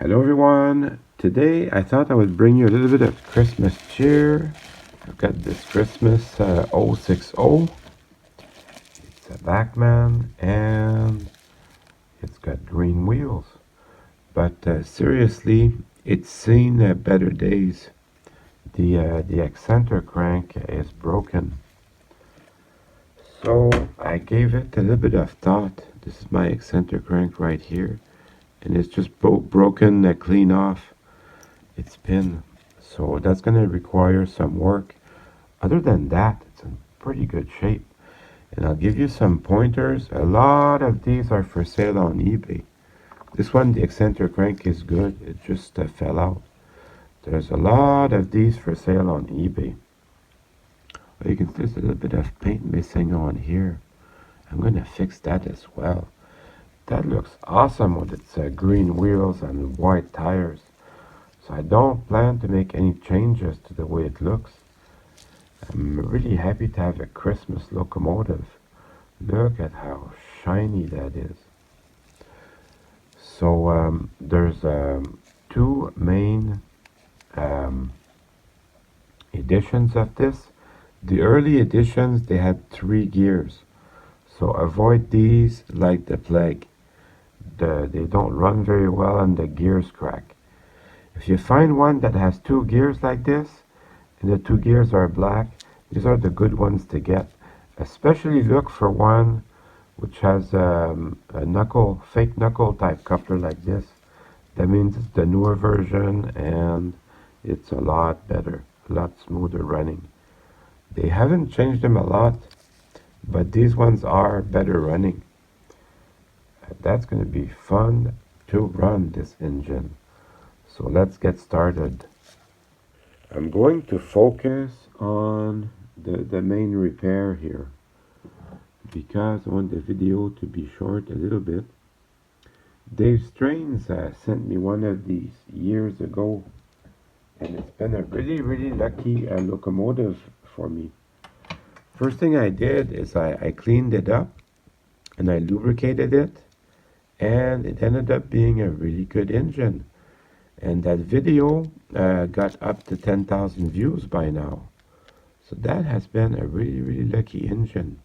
Hello everyone. Today I thought I would bring you a little bit of Christmas cheer. I've got this Christmas 060. It's a Bachmann and it's got green wheels. But seriously, it's seen better days. The eccentric crank is broken. So I gave it a little bit of thought. This is my eccentric crank right here. And it's just broken clean off its pin. So that's going to require some work. Other than that, it's in pretty good shape. And I'll give you some pointers. A lot of these are for sale on eBay. This one, the eccentric crank, is good. It just fell out. There's a lot of these for sale on eBay. You can see there's a little bit of paint missing on here. I'm going to fix that as well. That looks awesome with its green wheels and white tires. So I don't plan to make any changes to the way it looks. I'm really happy to have a Christmas locomotive. Look at how shiny that is. So there's two main editions of this. The early editions, they had 3 gears. So avoid these like the plague. They don't run very well and the gears crack. If you find one that has 2 gears like this, and the 2 gears are black, these are the good ones to get. Especially look for one which has a fake knuckle type coupler like this. That means it's the newer version and it's a lot better, a lot smoother running. They haven't changed them a lot, but these ones are better running. That's going to be fun to run this engine. So let's get started. I'm going to focus on the main repair here because I want the video to be short a little bit. Dave Strains sent me one of these years ago, and it's been a really lucky locomotive for me. First thing I did is I cleaned it up and I lubricated it, and it ended up being a really good engine. And that video got up to 10,000 views by now. So that has been a really lucky engine.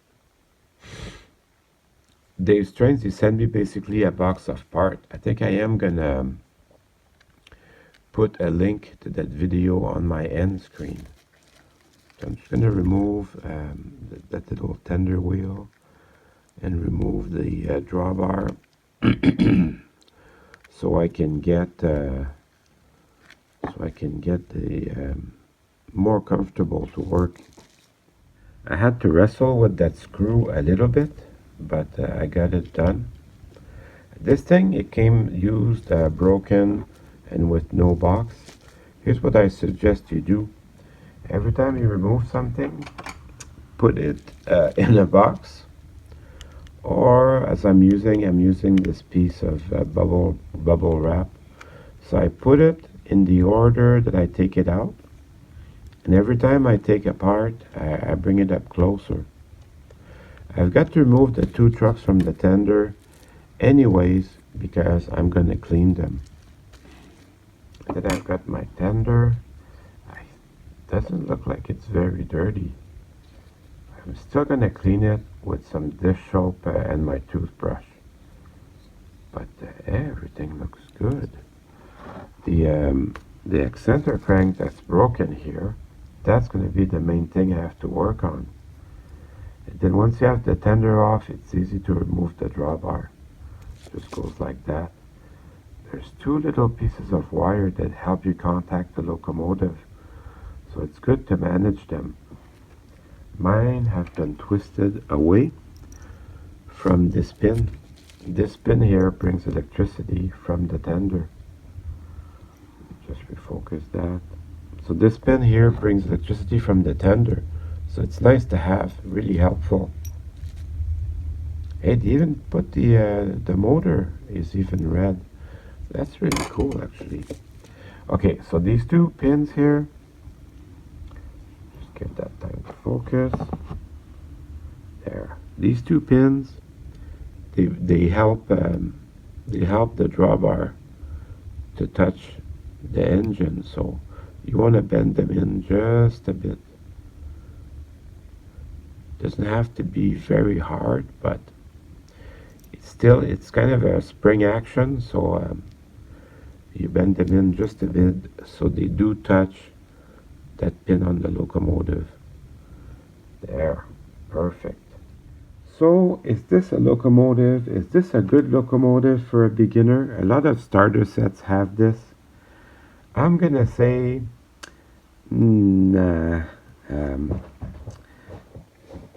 Dave Strains, he sent me basically a box of parts. I think I am gonna put a link to that video on my end screen. So I'm just gonna remove that little tender wheel and remove the drawbar so I can get the more comfortable to work. I had to wrestle with that screw a little bit, but I got it done. This thing, it came used, broken, and with no box. Here's what I suggest you do. Every time you remove something, put it in a box. Or as I'm using this piece of bubble wrap. So I put it in the order that I take it out. And every time I take apart, I bring it up closer. I've got to remove the 2 trucks from the tender anyways because I'm going to clean them. And then I've got my tender. It doesn't look like it's very dirty. I'm still going to clean it with some dish soap and my toothbrush. But everything looks good. The eccentric crank that's broken here, that's going to be the main thing I have to work on. And then once you have the tender off, it's easy to remove the drawbar. Just goes like that. There's 2 little pieces of wire that help you contact the locomotive. So it's good to manage them. Mine have been twisted away from this pin. This pin here brings electricity from the tender. Just refocus that. So this pin here brings electricity from the tender. So it's nice to have, really helpful. Hey, they even put the motor is even red. That's really cool actually. Okay, so these 2 pins here, just get that time to focus. There. These 2 pins, they help the drawbar to touch the engine, so you want to bend them in just a bit. Doesn't have to be very hard, but it's kind of a spring action, so you bend them in just a bit so they do touch that pin on the locomotive. There, perfect. So, is this a locomotive? Is this a good locomotive for a beginner? A lot of starter sets have this. I'm gonna say, nah. Um,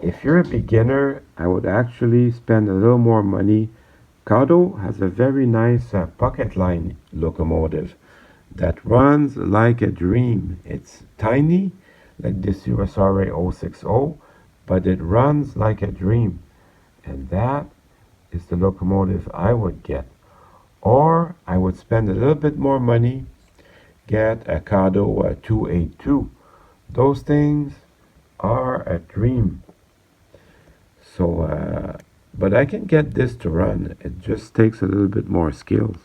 if you're a beginner, I would actually spend a little more money. Kato has a very nice pocket line locomotive that runs like a dream. It's tiny, like this USRA 060, but it runs like a dream. And that is the locomotive I would get. Or I would spend a little bit more money, get a Kato 282. Those things are a dream. So, but I can get this to run. It just takes a little bit more skills.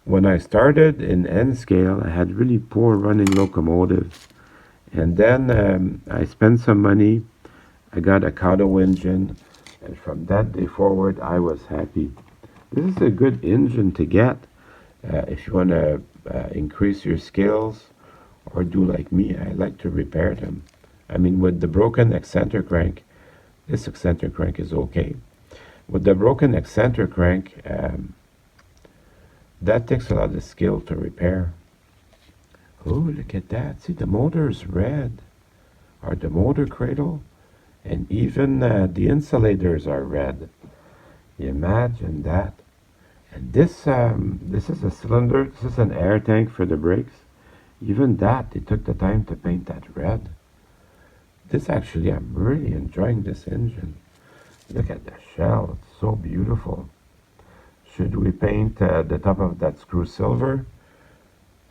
When I started in N scale, I had really poor running locomotives. And then I spent some money. I got a Kato engine. And from that day forward, I was happy. This is a good engine to get if you want to increase your skills or do like me. I like to repair them. I mean, with the broken eccentric crank, this eccentric crank is okay. With the broken eccentric crank, that takes a lot of skill to repair. Oh, look at that. See, the motor's red. Or the motor cradle. And even the insulators are red. Imagine that. And this is a cylinder. This is an air tank for the brakes. Even that, they took the time to paint that red. This actually, I'm really enjoying this engine. Look at the shell. It's so beautiful. Should we paint the top of that screw silver?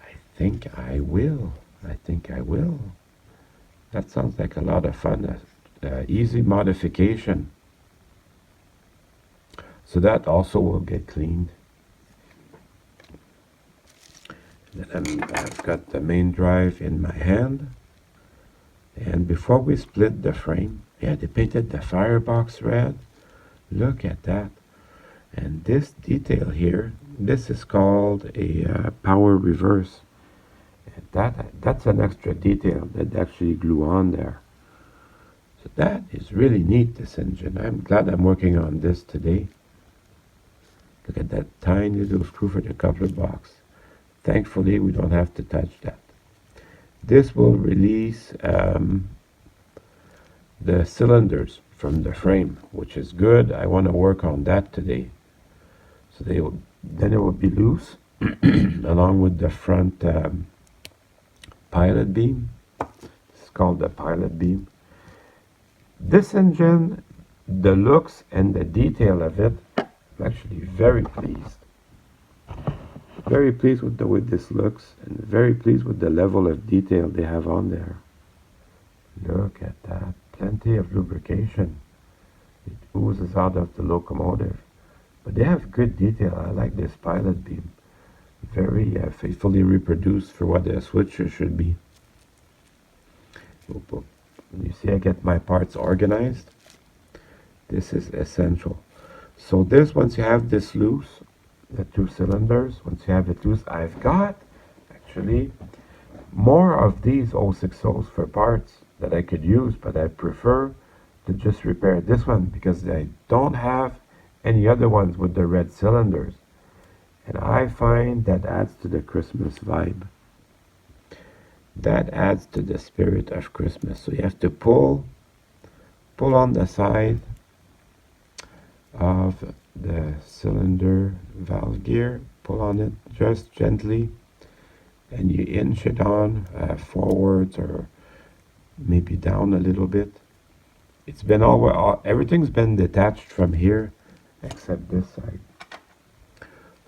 I think I will. I think I will. That sounds like a lot of fun. Easy modification. So that also will get cleaned. Then I've got the main drive in my hand. And before we split the frame, yeah, they painted the firebox red. Look at that. And this detail here, this is called a power reverse. And that's an extra detail that actually glue on there. So that is really neat, this engine. I'm glad I'm working on this today. Look at that tiny little screw for the coupler box. Thankfully, we don't have to touch that. This will release the cylinders from the frame, which is good. I want to work on that today. So then it will be loose, along with the front pilot beam. It's called the pilot beam. This engine, the looks and the detail of it, I'm actually very pleased. Very pleased with the way this looks, and very pleased with the level of detail they have on there. Look at that. Plenty of lubrication. It oozes out of the locomotive. But they have good detail. I like this pilot beam. Very faithfully reproduced for what a switcher should be. You see I get my parts organized. This is essential. So this, once you have this loose, the two cylinders, once you have it loose, I've got actually more of these 060s for parts that I could use, but I prefer to just repair this one because I don't have any other ones with the red cylinders. And I find that adds to the Christmas vibe. That adds to the spirit of Christmas. So you have to pull on the side of the cylinder valve gear, pull on it just gently, and you inch it on forwards or maybe down a little bit. It's been everything's been detached from here except this side.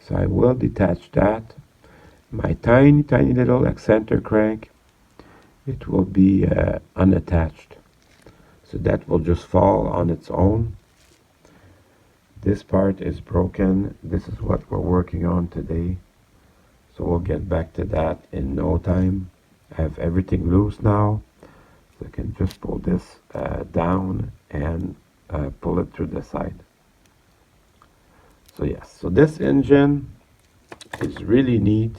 So I will detach that. My tiny little eccentric crank, it will be unattached. So that will just fall on its own. This part is broken. This is what we're working on today. So we'll get back to that in no time. I have everything loose now. So I can just pull this down and pull it through the side. So yes, so this engine is really neat.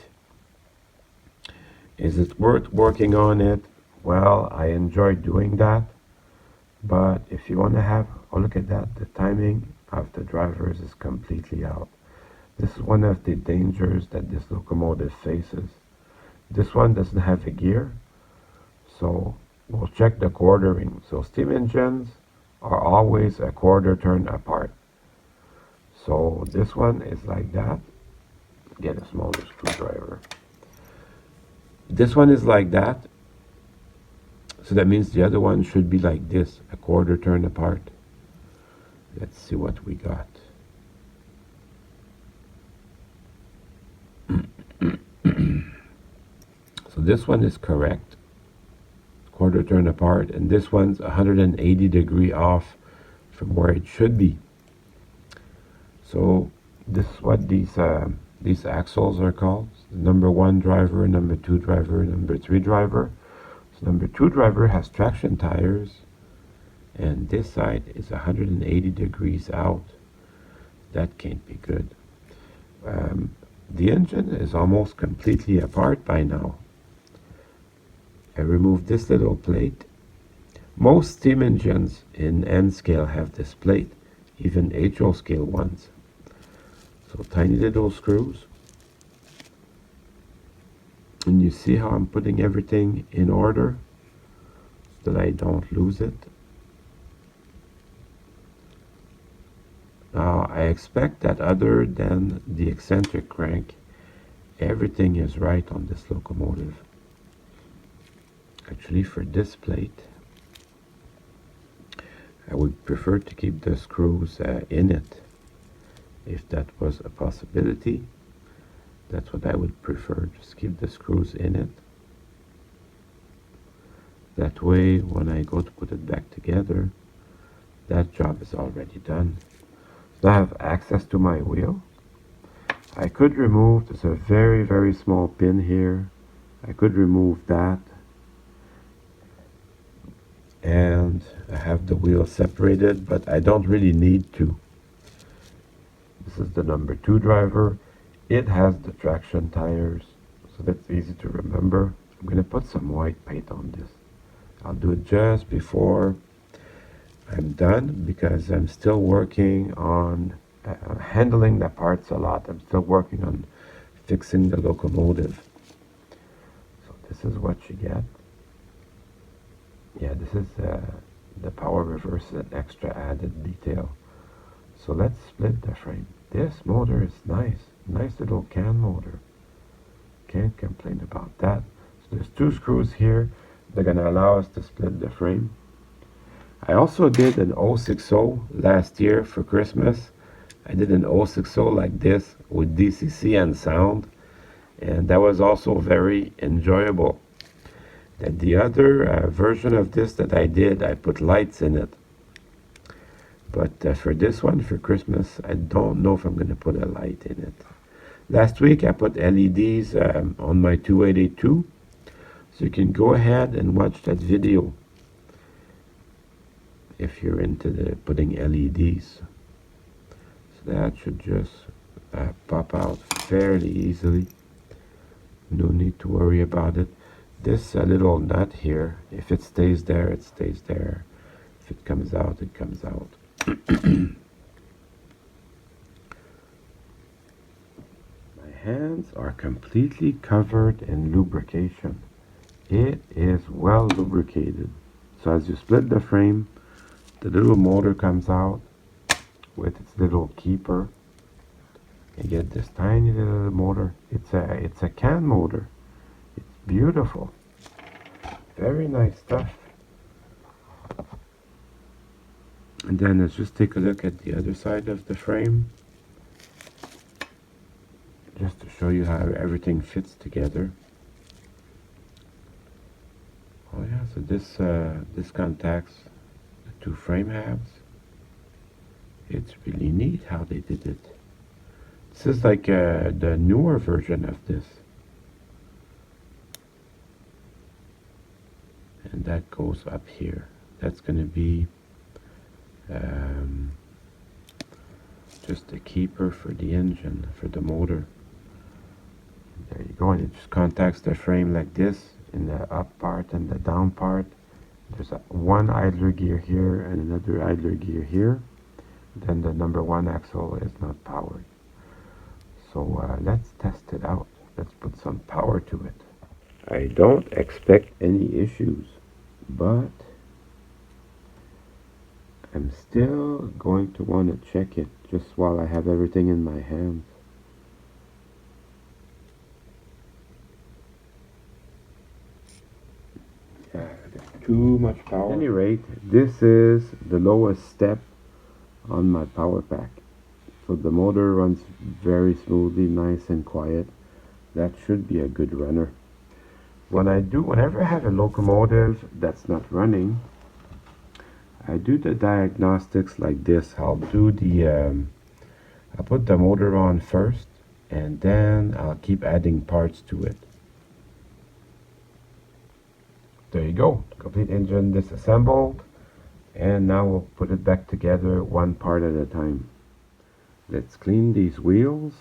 Is it worth working on it? Well, I enjoy doing that. But if you want to have, oh look at that, the timing of the drivers is completely out. This is one of the dangers that this locomotive faces. This one doesn't have a gear, so we'll check the quartering. So steam engines are always a quarter turn apart. So this one is like that. Get a smaller screwdriver. This one is like that. So that means the other one should be like this, a quarter turn apart. Let's see what we got. So this one is correct, quarter turn apart, and this one's 180 degree off from where it should be. So this is what these axles are called. Number 1 driver, number 2 driver, number 3 driver. So number 2 driver has traction tires, and this side is 180 degrees out. That can't be good. The engine is almost completely apart by now. I removed this little plate. Most steam engines in N scale have this plate, even HO scale ones. So tiny little screws. And you see how I'm putting everything in order so that I don't lose it. Now I expect that other than the eccentric crank, everything is right on this locomotive. Actually, for this plate, I would prefer to keep the screws in it. If that was a possibility, that's what I would prefer. Just keep the screws in it. That way, when I go to put it back together, that job is already done. So I have access to my wheel. I could remove, there's a very, very small pin here. I could remove that. And I have the wheel separated, but I don't really need to. This is the number 2 driver. It has the traction tires, so that's easy to remember. I'm going to put some white paint on this. I'll do it just before I'm done because I'm still working on handling the parts a lot. I'm still working on fixing the locomotive. So this is what you get. Yeah, this is the power reverse, an extra added detail. So let's split the frame. This motor is nice. Nice little can motor. Can't complain about that. So there's 2 screws here. They're going to allow us to split the frame. I also did an 060 last year for Christmas. I did an 060 like this with DCC and sound. And that was also very enjoyable. And the other version of this that I did, I put lights in it. But for this one, for Christmas, I don't know if I'm going to put a light in it. Last week, I put LEDs on my 2882. So you can go ahead and watch that video if you're into putting LEDs. So that should just pop out fairly easily. No need to worry about it. This little nut here, if it stays there, it stays there. If it comes out, it comes out. My hands are completely covered in lubrication. It is well lubricated. So as you split the frame, the little motor comes out with its little keeper. You get this tiny little motor. It's a can motor. It's beautiful. Very nice stuff. And then let's just take a look at the other side of the frame. Just to show you how everything fits together. Oh yeah, so this contacts the 2 frame halves. It's really neat how they did it. This is like the newer version of this. and that goes up here. That's going to be just a keeper for the engine, for the motor. There you go, and it just contacts the frame like this in the up part and the down part. There's one idler gear here and another idler gear here. Then the number 1 axle is not powered. So let's test it out. Let's put some power to it. I don't expect any issues, but I'm still going to want to check it just while I have everything in my hands. Too much power. At any rate, this is the lowest step on my power pack. So the motor runs very smoothly, nice and quiet. That should be a good runner. Whenever I have a locomotive that's not running, I do the diagnostics like this. I'll put the motor on first, and then I'll keep adding parts to it. There you go, complete engine disassembled, and now we'll put it back together one part at a time. Let's clean these wheels.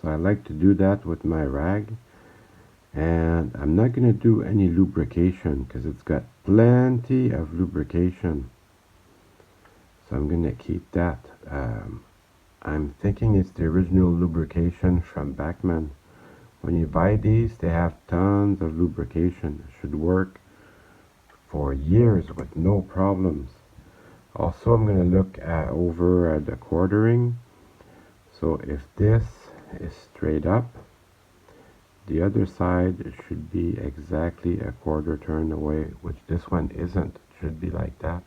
So I like to do that with my rag, and I'm not going to do any lubrication because it's got plenty of lubrication, so I'm going to keep that. I'm thinking it's the original lubrication from Bachmann. When you buy these, they have tons of lubrication. It should work for years with no problems. Also, I'm going to look over the quartering. So if this is straight up, the other side should be exactly a quarter turn away, which this one isn't. It should be like that.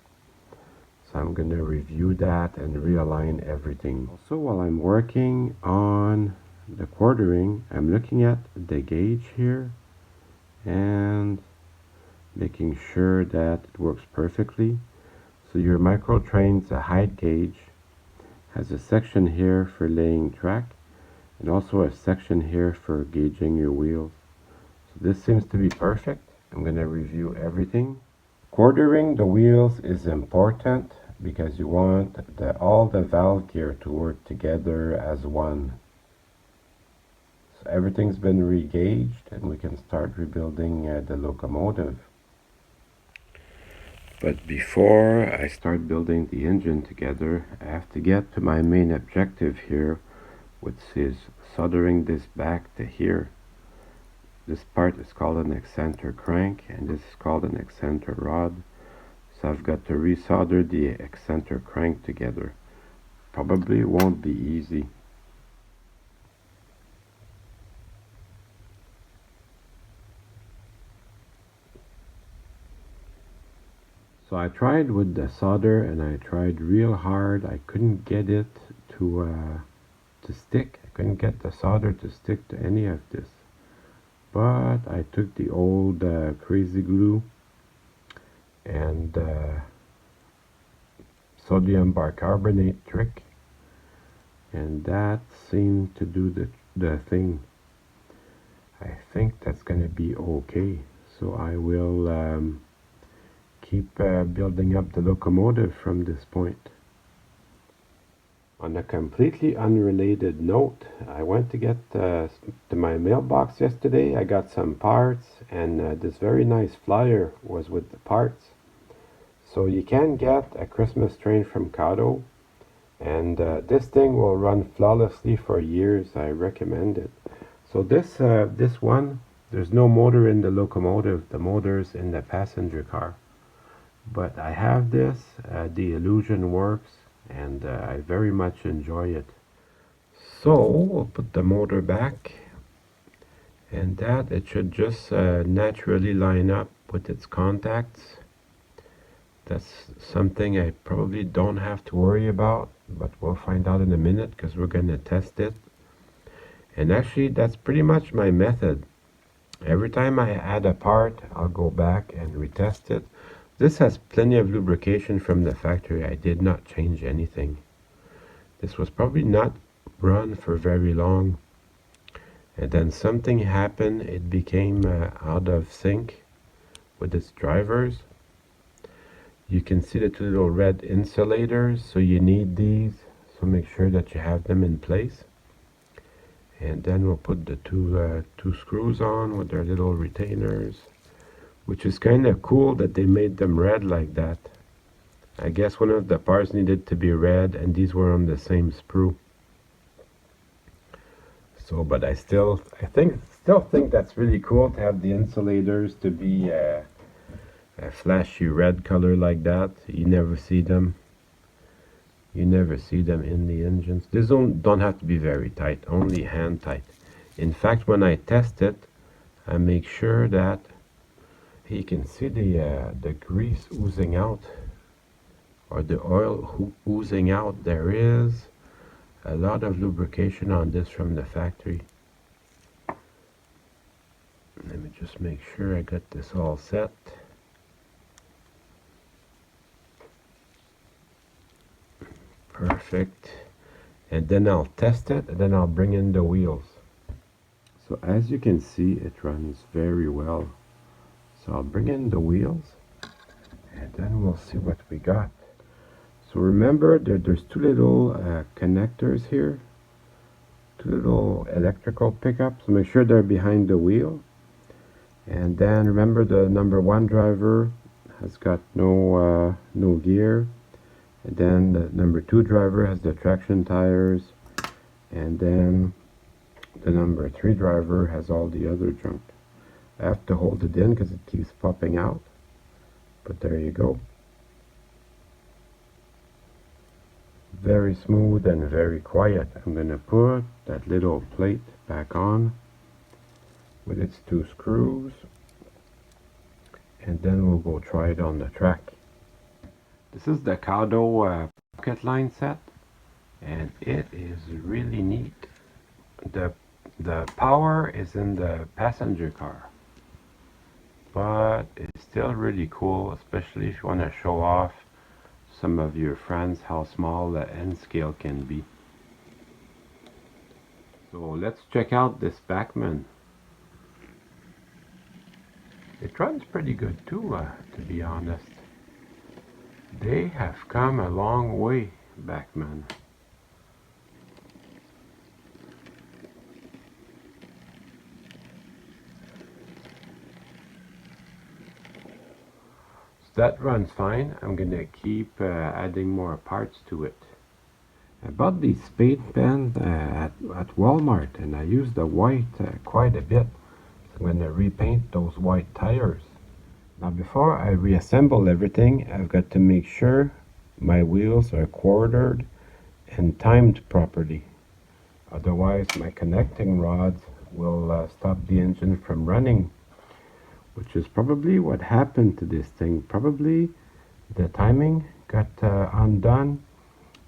So I'm going to review that and realign everything. Also, while I'm working on the quartering, I'm looking at the gauge here and making sure that it works perfectly. So your micro train's a height gauge has a section here for laying track and also a section here for gauging your wheels. So this seems to be perfect. I'm going to review everything. Quartering the wheels is important because you want all the valve gear to work together as one. So everything's been re-gauged and we can start rebuilding the locomotive. But before I start building the engine together, I have to get to my main objective here, which is soldering this back to here. This part is called an eccentric crank and this is called an eccentric rod. So I've got to resolder the eccentric crank together. Probably won't be easy. So I tried with the solder and I tried real hard. I couldn't get it to stick. I couldn't get the solder to stick to any of this. But I took the old crazy glue and sodium bicarbonate trick, and that seemed to do the thing. I think that's going to be okay. So I will keep building up the locomotive from this point. On a completely unrelated note, I went to get to my mailbox yesterday. I got some parts, and this very nice flyer was with the parts. So you can get a Christmas train from Kato, and this thing will run flawlessly for years. I recommend it. So this one, there's no motor in the locomotive. The motor's in the passenger car. But I have this, the illusion works, and I very much enjoy it. So we'll put the motor back, and that it should just naturally line up with its contacts. That's something I probably don't have to worry about, but we'll find out in a minute because we're going to test it. And actually that's pretty much my method. Every time I add a part, I'll go back and retest it. This has plenty of lubrication from the factory. I did not change anything. This was probably not run for very long. And then something happened. It became out of sync with its drivers. You can see the two little red insulators, so you need these, so make sure that you have them in place. And then we'll put the two screws on with their little retainers, which is kind of cool that they made them red like that. I guess one of the parts needed to be red, and these were on the same sprue. So, but I still think that's really cool to have the insulators to be a flashy red color like that. You never see them. You never see them in the engines. These don't have to be very tight, only hand tight. In fact, when I test it, I make sure that you can see the grease oozing out, or the oil oozing out. There is a lot of lubrication on this from the factory. Let me just make sure I got this all set. Perfect. And then I'll test it, and then I'll bring in the wheels. So as you can see, it runs very well. So I'll bring in the wheels, and then we'll see what we got. So remember, there's two little connectors here, two little electrical pickups. So make sure they're behind the wheel. And then remember, the number 1 driver has got no gear. And then the number 2 driver has the traction tires. And then the number 3 driver has all the other junk. I have to hold it in because it keeps popping out. But there you go. Very smooth and very quiet. I'm going to put that little plate back on with its 2 screws, and then we'll go try it on the track. This is the Cado pocket line set, and it is really neat. The power is in the passenger car, but it's still really cool, especially if you want to show off some of your friends how small the end scale can be. So let's check out this Bachmann. It runs pretty good too, to be honest. They have come a long way, Bachmann. So that runs fine. I'm gonna keep adding more parts to it. I bought these spade pens at Walmart, and I used the white quite a bit. I'm going to repaint those white tires. Now before I reassemble everything, I've got to make sure my wheels are quartered and timed properly. Otherwise my connecting rods will stop the engine from running, which is probably what happened to this thing. Probably the timing got undone,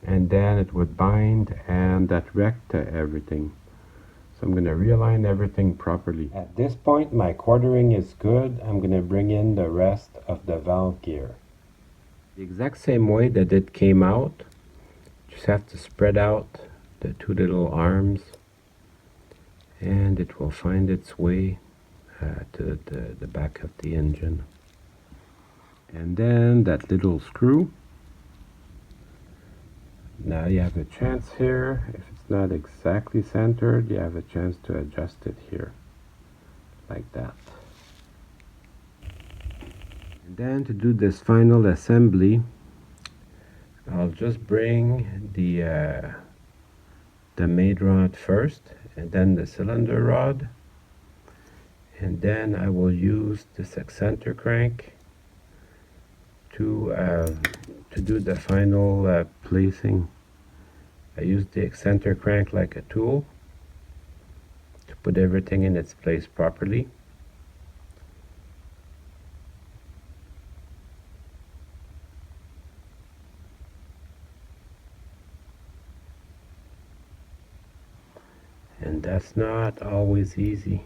and then it would bind, and that wrecked everything. So I'm going to realign everything properly. At this point, my quartering is good. I'm going to bring in the rest of the valve gear. The exact same way that it came out. Just have to spread out the 2 little arms, and it will find its way to the back of the engine. And then that little screw. Now you have a chance here, if it's not exactly centered, you have a chance to adjust it here, like that. And then to do this final assembly, I'll just bring the main rod first, and then the cylinder rod, and then I will use this eccentric crank to do the final placing. I use the eccentric crank like a tool to put everything in its place properly. And that's not always easy.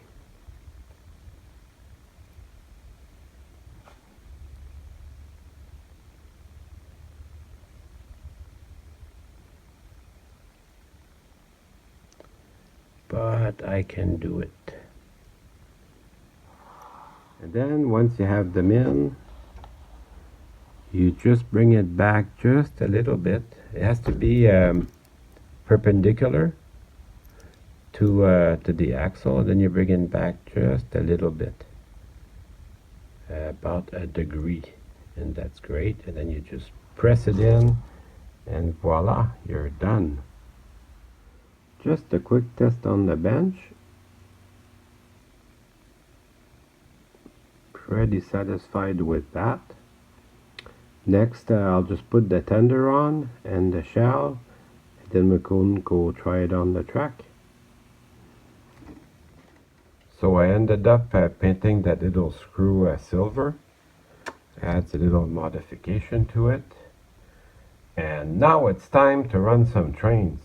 But I can do it. And then once you have them in, you just bring it back just a little bit. It has to be perpendicular to the axle. Then you bring it back just a little bit, about a degree, and that's great. And then you just press it in, and voila, you're done. Just a quick test on the bench. Pretty satisfied with that. Next, I'll just put the tender on and the shell, and then we can go try it on the track. So I ended up painting that little screw silver. Adds a little modification to it. And now it's time to run some trains.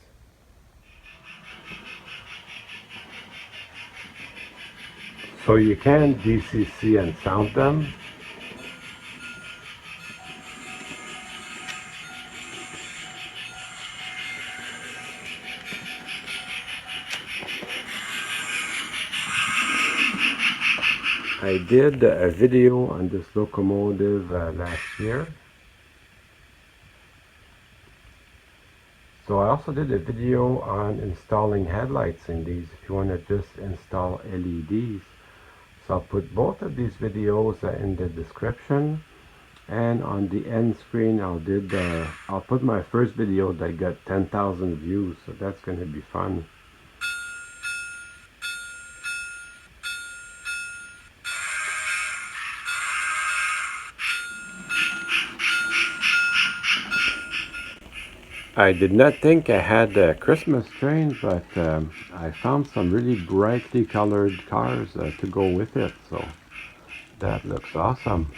So you can DCC and sound them. I did a video on this locomotive last year. So I also did a video on installing headlights in these if you want to just install LEDs. So I'll put both of these videos in the description, and on the end screen I'll put my first video that got 10,000 views, so that's going to be fun. I did not think I had a Christmas train, but I found some really brightly colored cars to go with it, so that looks awesome.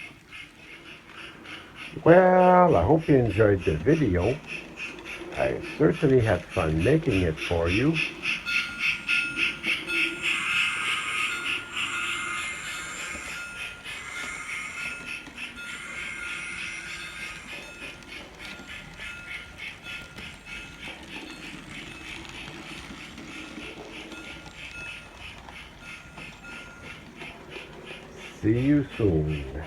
Well, I hope you enjoyed the video. I certainly had fun making it for you. See you soon.